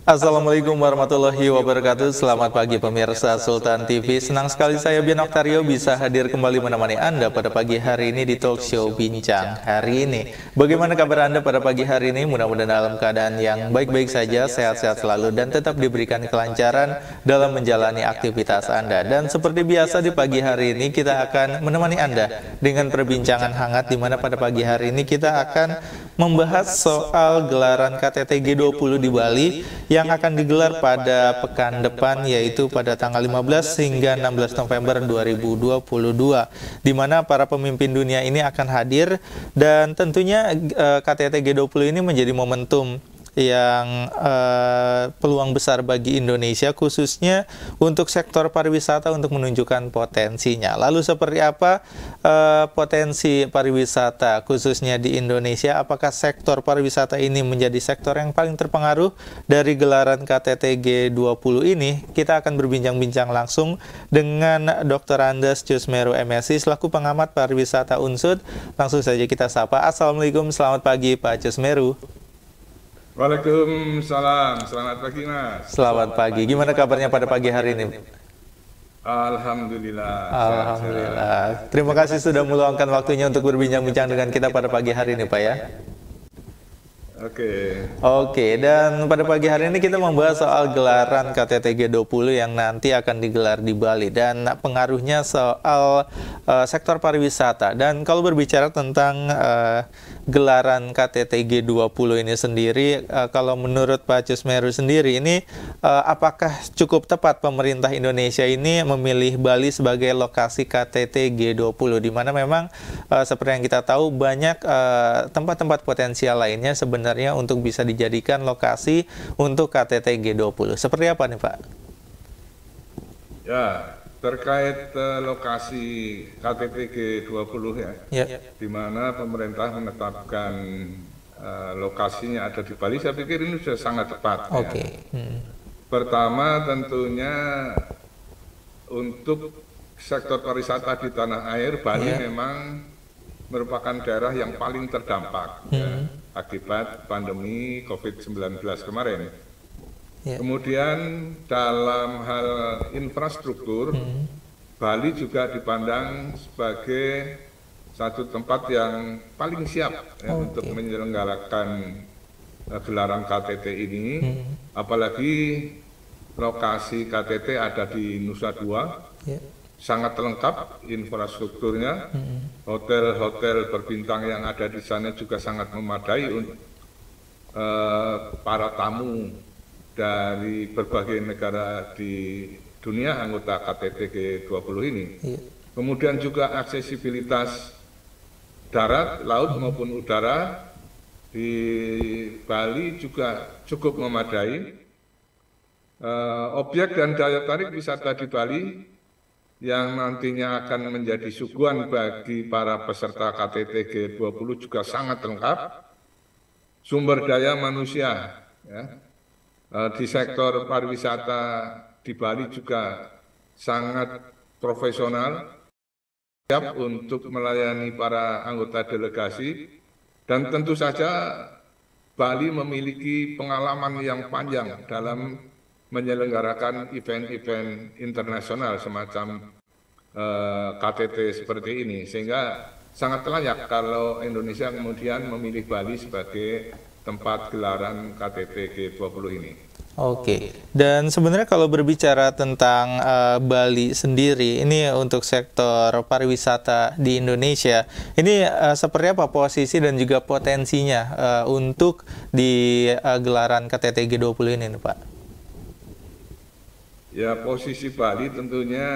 Assalamualaikum warahmatullahi wabarakatuh. Selamat pagi pemirsa Sultan TV. Senang sekali saya Bian Oktario bisa hadir kembali menemani Anda pada pagi hari ini di talk show Bincang Hari Ini. Bagaimana kabar Anda pada pagi hari ini? Mudah-mudahan dalam keadaan yang baik-baik saja, sehat-sehat selalu, dan tetap diberikan kelancaran dalam menjalani aktivitas Anda. Dan seperti biasa di pagi hari ini kita akan menemani Anda dengan perbincangan hangat, di mana pada pagi hari ini kita akan membahas soal gelaran KTT G20 di Bali yang akan digelar pada pekan depan, yaitu pada tanggal 15 hingga 16 November 2022, di mana para pemimpin dunia ini akan hadir, dan tentunya KTT G20 ini menjadi momentum yang peluang besar bagi Indonesia, khususnya untuk sektor pariwisata untuk menunjukkan potensinya. Lalu seperti apa potensi pariwisata khususnya di Indonesia? Apakah sektor pariwisata ini menjadi sektor yang paling terpengaruh dari gelaran KTT G20 ini? Kita akan berbincang-bincang langsung dengan Dr. Andes Jusmeru MSI selaku pengamat pariwisata UNSUD. Langsung saja kita sapa. Assalamualaikum, selamat pagi Pak Jusmeru. Waalaikumsalam, selamat pagi Mas. Selamat pagi, gimana kabarnya pada pagi hari ini? Alhamdulillah. Alhamdulillah. Terima kasih sudah meluangkan waktunya untuk berbincang-bincang dengan kita pada pagi hari ini Pak ya. Oke, dan pada pagi hari ini kita membahas soal gelaran KTT G20 yang nanti akan digelar di Bali dan pengaruhnya soal sektor pariwisata. Dan kalau berbicara tentang gelaran KTT G20 ini sendiri, kalau menurut Pak Jusmeru sendiri ini apakah cukup tepat pemerintah Indonesia ini memilih Bali sebagai lokasi KTT G20, di mana memang seperti yang kita tahu banyak tempat-tempat potensial lainnya sebenarnya untuk bisa dijadikan lokasi untuk KTT G20. Seperti apa nih Pak? Ya, terkait lokasi KTT G20 ya, di mana pemerintah menetapkan lokasinya ada di Bali, saya pikir ini sudah sangat tepat. Oke. Pertama tentunya untuk sektor pariwisata di tanah air, Bali memang merupakan daerah yang paling terdampak akibat pandemi COVID-19 kemarin. Kemudian dalam hal infrastruktur, Bali juga dipandang sebagai satu tempat yang paling siap untuk menyelenggarakan gelaran KTT ini, apalagi lokasi KTT ada di Nusa Dua. Sangat lengkap infrastrukturnya, hotel-hotel berbintang yang ada di sana juga sangat memadai untuk para tamu dari berbagai negara di dunia anggota KTT G20 ini. Kemudian juga aksesibilitas darat, laut maupun udara di Bali juga cukup memadai. Objek dan daya tarik wisata di Bali yang nantinya akan menjadi suguhan bagi para peserta KTT G20 juga sangat lengkap. Sumber daya manusia di sektor pariwisata di Bali juga sangat profesional, siap untuk melayani para anggota delegasi, dan tentu saja Bali memiliki pengalaman yang panjang dalam menyelenggarakan event-event internasional semacam KTT seperti ini, sehingga sangat layak kalau Indonesia kemudian memilih Bali sebagai tempat gelaran KTT G20 ini. Oke, dan sebenarnya kalau berbicara tentang Bali sendiri, ini untuk sektor pariwisata di Indonesia, ini seperti apa posisi dan juga potensinya untuk di gelaran KTT G20 ini Pak? Ya, posisi Bali tentunya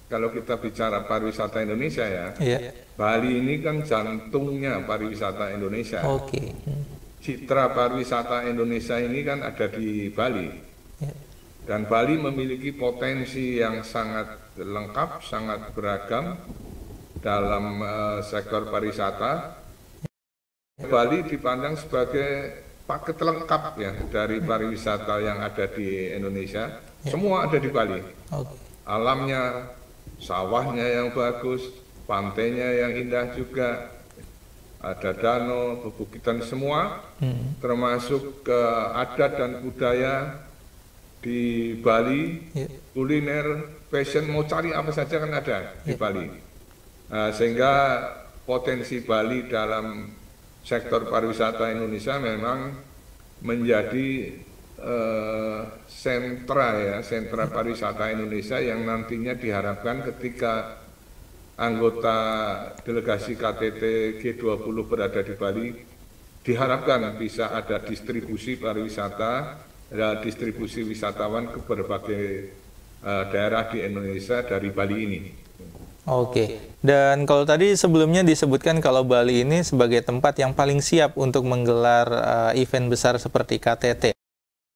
kalau kita bicara pariwisata Indonesia Bali ini kan jantungnya pariwisata Indonesia. Citra pariwisata Indonesia ini kan ada di Bali. Dan Bali memiliki potensi yang sangat lengkap, sangat beragam dalam sektor pariwisata. Bali dipandang sebagai paket lengkap dari pariwisata yang ada di Indonesia. Semua ada di Bali. Alamnya, sawahnya yang bagus, pantainya yang indah juga, ada danau, pebukitan semua, termasuk adat dan budaya di Bali, kuliner, fashion, mau cari apa saja kan ada di Bali. Sehingga potensi Bali dalam sektor pariwisata Indonesia memang menjadi sentra pariwisata Indonesia yang nantinya diharapkan ketika anggota delegasi KTT G20 berada di Bali, diharapkan bisa ada distribusi pariwisata, ada distribusi wisatawan ke berbagai daerah di Indonesia dari Bali ini. Oke, dan kalau tadi sebelumnya disebutkan kalau Bali ini sebagai tempat yang paling siap untuk menggelar event besar seperti KTT.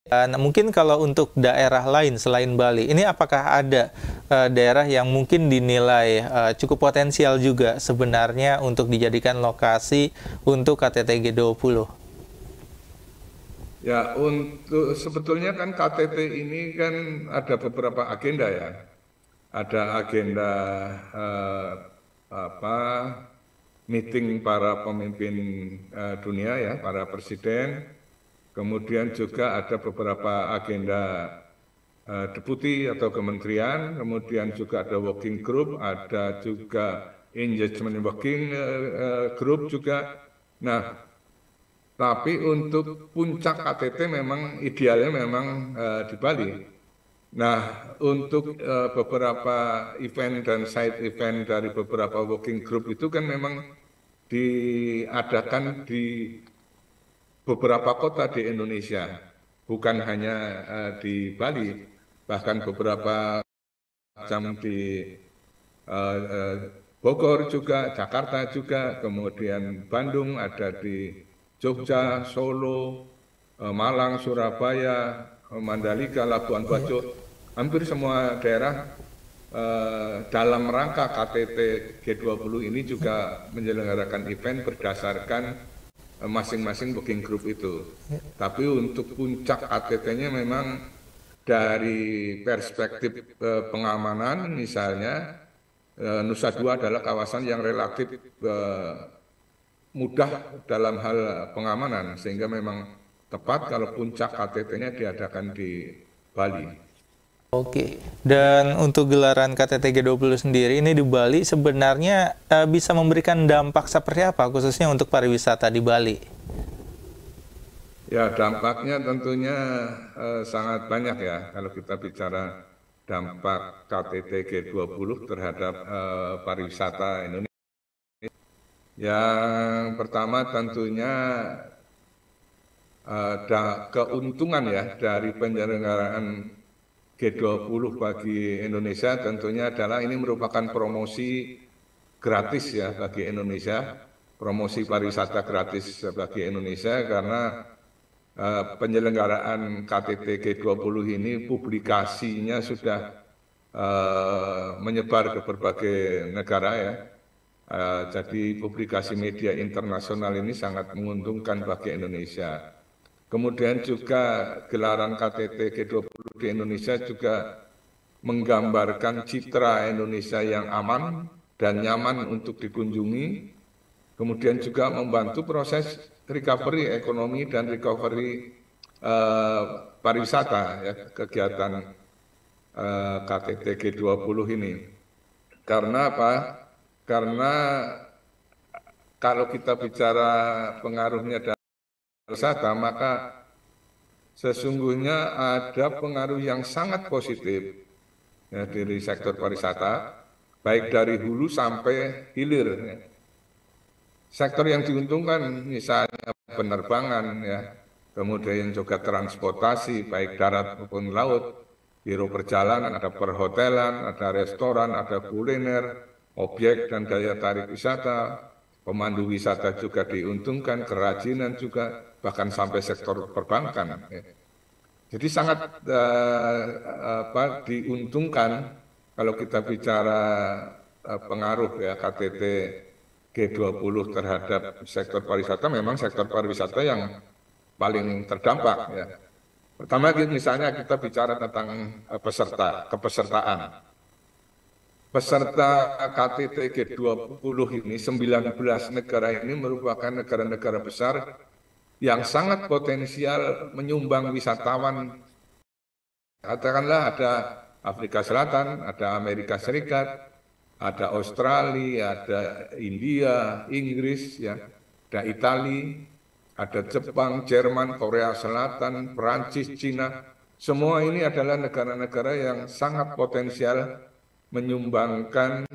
Dan mungkin kalau untuk daerah lain selain Bali, ini apakah ada daerah yang mungkin dinilai cukup potensial juga sebenarnya untuk dijadikan lokasi untuk KTT G20? Ya, untuk sebetulnya kan KTT ini kan ada beberapa agenda ya. Ada agenda meeting para pemimpin dunia ya, para presiden. Kemudian juga ada beberapa agenda deputi atau kementerian, kemudian juga ada working group, ada juga engagement working group juga. Nah, tapi untuk puncak KTT memang idealnya memang di Bali. Nah, untuk beberapa event dan side event dari beberapa working group itu kan memang diadakan di beberapa kota di Indonesia, bukan hanya di Bali, bahkan beberapa macam di Bogor juga, Jakarta juga, kemudian Bandung, ada di Jogja, Solo, Malang, Surabaya, Mandalika, Labuan Bajo, hampir semua daerah dalam rangka KTT G20 ini juga menyelenggarakan event berdasarkan masing-masing working group itu. Tapi untuk puncak KTT-nya memang dari perspektif pengamanan misalnya, Nusa Dua adalah kawasan yang relatif mudah dalam hal pengamanan, sehingga memang tepat kalau puncak KTT-nya diadakan di Bali. Oke, dan untuk gelaran KTT G20 sendiri ini di Bali sebenarnya bisa memberikan dampak seperti apa khususnya untuk pariwisata di Bali? Ya, dampaknya tentunya sangat banyak ya kalau kita bicara dampak KTT G20 terhadap pariwisata Indonesia. Yang pertama tentunya ada keuntungan ya dari penyelenggaraan G20 bagi Indonesia tentunya adalah ini merupakan promosi gratis ya bagi Indonesia, promosi pariwisata gratis bagi Indonesia karena penyelenggaraan KTT G20 ini publikasinya sudah menyebar ke berbagai negara ya. Jadi publikasi media internasional ini sangat menguntungkan bagi Indonesia. Kemudian juga gelaran KTT G20 di Indonesia juga menggambarkan citra Indonesia yang aman dan nyaman untuk dikunjungi. Kemudian juga membantu proses recovery ekonomi dan recovery pariwisata ya, kegiatan KTT G20 ini. Karena apa? Karena kalau kita bicara pengaruhnya dalam pariwisata, maka sesungguhnya ada pengaruh yang sangat positif ya, dari sektor pariwisata, baik dari hulu sampai hilir. Ya. Sektor yang diuntungkan misalnya penerbangan, ya, kemudian juga transportasi, baik darat maupun laut, biro perjalanan, ada perhotelan, ada restoran, ada kuliner, objek dan daya tarik wisata, pemandu wisata juga diuntungkan, kerajinan juga, bahkan sampai sektor perbankan. Ya. Jadi sangat diuntungkan kalau kita bicara pengaruh ya KTT G20 terhadap sektor pariwisata, memang sektor pariwisata yang paling terdampak. Ya. Pertama misalnya kita bicara tentang kepesertaan. peserta KTT G20 ini, 19 negara ini merupakan negara-negara besar yang sangat potensial menyumbang wisatawan. Katakanlah ada Afrika Selatan, ada Amerika Serikat, ada Australia, ada India, Inggris, ya, ada Italia, ada Jepang, Jerman, Korea Selatan, Perancis, Cina. Semua ini adalah negara-negara yang sangat potensial menyumbangkan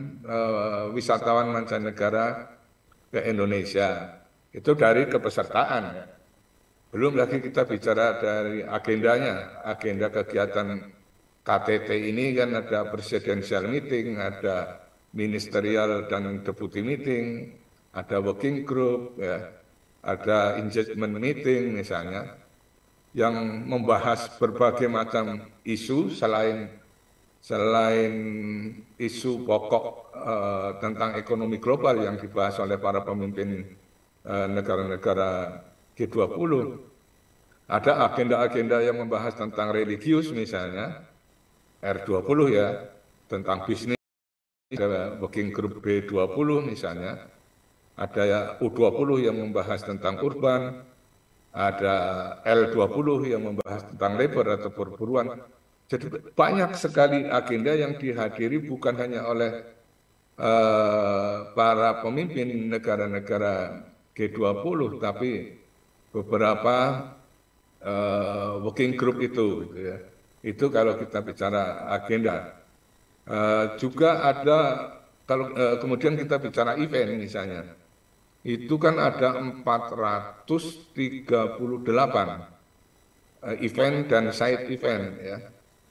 wisatawan mancanegara ke Indonesia. Itu dari kepesertaan. Ya. Belum lagi kita bicara dari agendanya, agenda kegiatan KTT ini kan ada presidential meeting, ada ministerial dan deputy meeting, ada working group, ya, ada engagement meeting misalnya, yang membahas berbagai macam isu selain isu pokok tentang ekonomi global yang dibahas oleh para pemimpin negara-negara G20. Ada agenda-agenda yang membahas tentang religius misalnya, R20 ya, tentang bisnis, ada working group B20 misalnya, ada U20 yang membahas tentang urban, ada L20 yang membahas tentang labor atau perburuan. Jadi banyak sekali agenda yang dihadiri bukan hanya oleh para pemimpin negara-negara G20, tapi beberapa working group itu, gitu ya. Itu kalau kita bicara agenda. Juga ada, kalau kemudian kita bicara event misalnya, itu kan ada 438 event dan side event ya,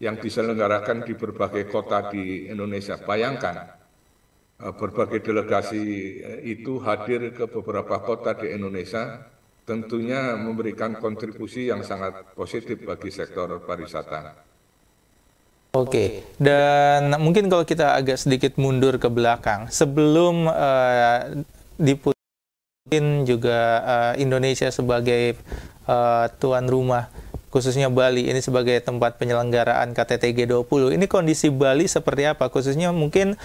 yang diselenggarakan di berbagai kota di Indonesia. Bayangkan, berbagai delegasi itu hadir ke beberapa kota di Indonesia, tentunya memberikan kontribusi yang sangat positif bagi sektor pariwisata. Oke, dan mungkin kalau kita agak sedikit mundur ke belakang, sebelum diputusin juga Indonesia sebagai tuan rumah, khususnya Bali ini sebagai tempat penyelenggaraan KTT G20, ini kondisi Bali seperti apa? Khususnya mungkin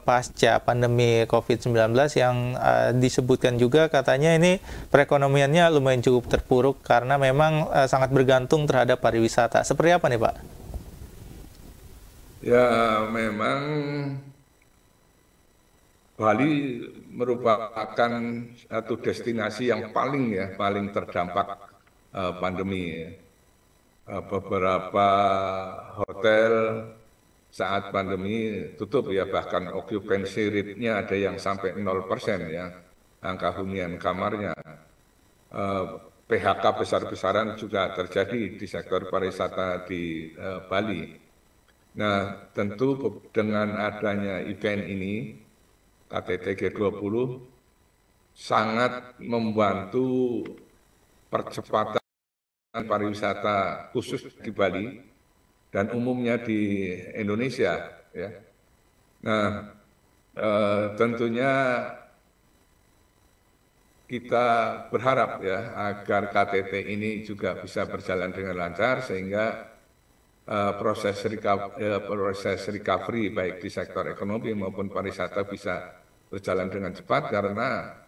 pasca pandemi COVID-19 yang disebutkan juga katanya ini perekonomiannya lumayan cukup terpuruk karena memang sangat bergantung terhadap pariwisata. Seperti apa nih Pak? Ya memang Bali merupakan satu destinasi yang paling terdampak pandemi. Beberapa hotel saat pandemi tutup ya, bahkan occupancy rate-nya ada yang sampai 0% ya, angka hunian kamarnya. PHK besar-besaran juga terjadi di sektor pariwisata di Bali. Nah, tentu dengan adanya event ini, KTT G20 sangat membantu percepatan pariwisata khusus di Bali dan umumnya di Indonesia. Ya. Nah, tentunya kita berharap ya agar KTT ini juga bisa berjalan dengan lancar sehingga proses recovery baik di sektor ekonomi maupun pariwisata bisa berjalan dengan cepat, karena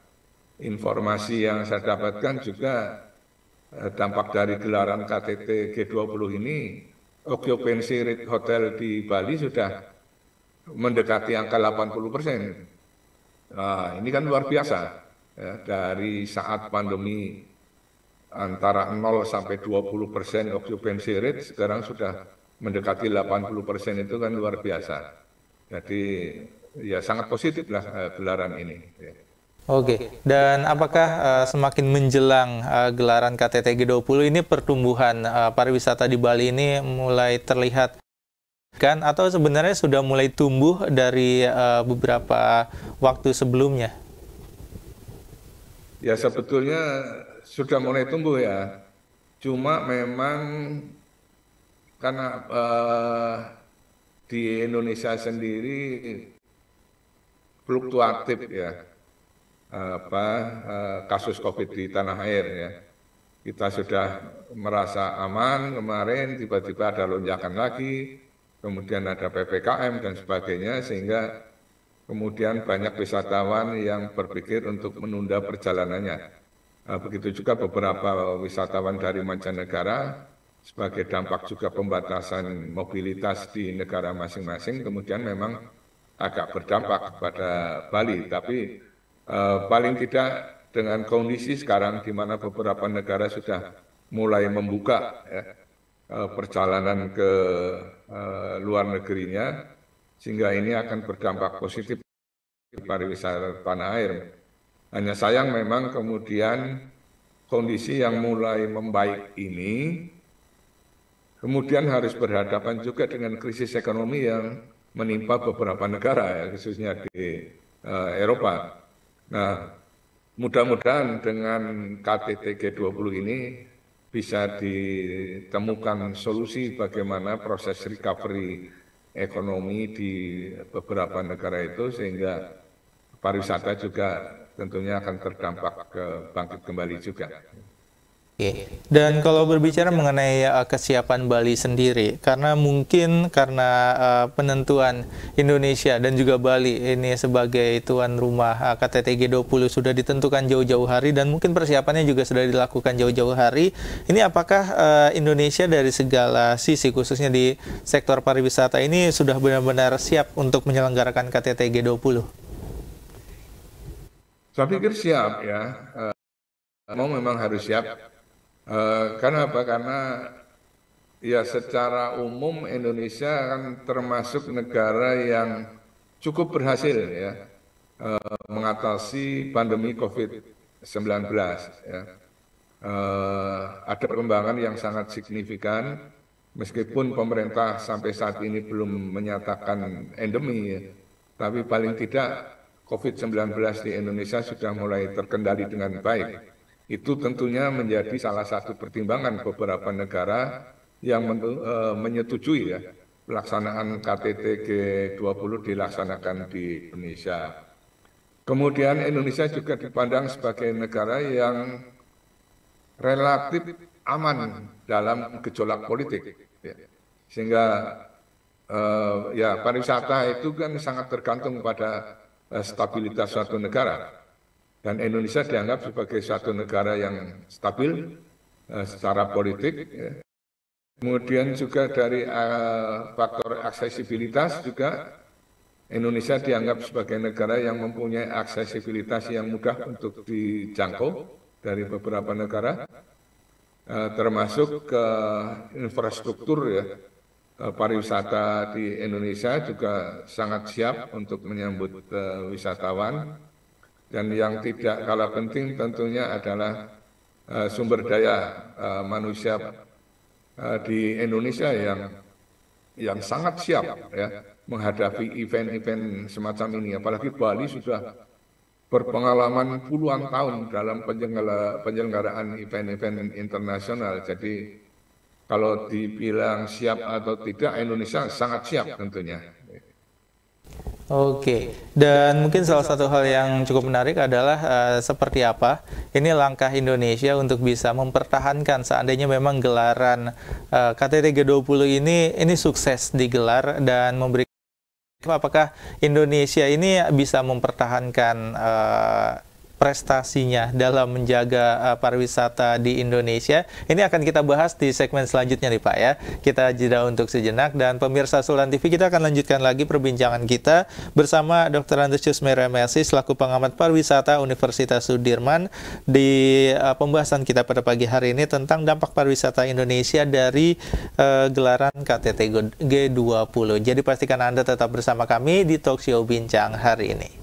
informasi yang saya dapatkan juga dampak dari gelaran KTT G20 ini, occupancy rate hotel di Bali sudah mendekati angka 80%. Nah, ini kan luar biasa ya, dari saat pandemi antara 0 sampai 20% occupancy rate, sekarang sudah mendekati 80%, itu kan luar biasa. Jadi ya sangat positif lah gelaran ini. Oke, dan apakah semakin menjelang gelaran KTT G20 ini pertumbuhan pariwisata di Bali ini mulai terlihat kan, atau sebenarnya sudah mulai tumbuh dari beberapa waktu sebelumnya? Ya sebetulnya sudah mulai tumbuh ya, cuma memang karena di Indonesia sendiri fluktuatif ya, kasus COVID di tanah air ya. Kita sudah merasa aman kemarin, tiba-tiba ada lonjakan lagi, kemudian ada PPKM dan sebagainya, sehingga kemudian banyak wisatawan yang berpikir untuk menunda perjalanannya. Begitu juga beberapa wisatawan dari mancanegara, sebagai dampak juga pembatasan mobilitas di negara masing-masing, kemudian memang agak berdampak kepada Bali. Tapi paling tidak dengan kondisi sekarang di mana beberapa negara sudah mulai membuka perjalanan ke luar negerinya, sehingga ini akan berdampak positif di pariwisata tanah air. Hanya sayang memang kemudian kondisi yang mulai membaik ini kemudian harus berhadapan juga dengan krisis ekonomi yang menimpa beberapa negara, khususnya di Eropa. Nah, mudah-mudahan dengan KTT G20 ini bisa ditemukan solusi bagaimana proses recovery ekonomi di beberapa negara itu, sehingga pariwisata juga tentunya akan terdampak bangkit kembali juga. Oke. Dan kalau berbicara mengenai kesiapan Bali sendiri, karena penentuan Indonesia dan juga Bali ini sebagai tuan rumah KTT G20 sudah ditentukan jauh-jauh hari, dan mungkin persiapannya juga sudah dilakukan jauh-jauh hari. Ini apakah Indonesia dari segala sisi, khususnya di sektor pariwisata ini, sudah benar-benar siap untuk menyelenggarakan KTT G20? Saya pikir siap ya. Memang harus siap. Karena apa? Karena ya secara umum Indonesia kan termasuk negara yang cukup berhasil ya mengatasi pandemi COVID-19 ya. Ada perkembangan yang sangat signifikan, meskipun pemerintah sampai saat ini belum menyatakan endemi ya, tapi paling tidak COVID-19 di Indonesia sudah mulai terkendali dengan baik. Itu tentunya menjadi salah satu pertimbangan beberapa negara yang menyetujui ya pelaksanaan KTT G20 dilaksanakan di Indonesia. Kemudian Indonesia juga dipandang sebagai negara yang relatif aman dalam gejolak politik, ya. Sehingga ya pariwisata itu kan sangat tergantung pada stabilitas suatu negara. Dan Indonesia dianggap sebagai satu negara yang stabil secara politik. Ya. Kemudian juga dari faktor aksesibilitas juga Indonesia dianggap sebagai negara yang mempunyai aksesibilitas yang mudah untuk dijangkau dari beberapa negara, termasuk ke infrastruktur ya. Pariwisata di Indonesia juga sangat siap untuk menyambut wisatawan. Dan yang tidak kalah penting tentunya adalah sumber daya manusia di Indonesia yang sangat siap ya menghadapi event-event semacam ini. Apalagi Bali sudah berpengalaman puluhan tahun dalam penyelenggaraan event-event internasional. Jadi kalau dibilang siap atau tidak, Indonesia sangat siap tentunya. Oke, dan mungkin salah satu hal yang cukup menarik adalah seperti apa ini langkah Indonesia untuk bisa mempertahankan seandainya memang gelaran KTT G20 ini sukses digelar dan memberikan, apakah Indonesia ini bisa mempertahankan prestasinya dalam menjaga pariwisata di Indonesia. Ini akan kita bahas di segmen selanjutnya nih Pak ya. Kita jeda untuk sejenak, dan pemirsa Sultan TV, kita akan lanjutkan lagi perbincangan kita bersama Dr. Andrus Mera MSI selaku pengamat pariwisata Universitas Sudirman di pembahasan kita pada pagi hari ini tentang dampak pariwisata Indonesia dari gelaran KTT G20. Jadi pastikan Anda tetap bersama kami di Talkshow Bincang hari ini.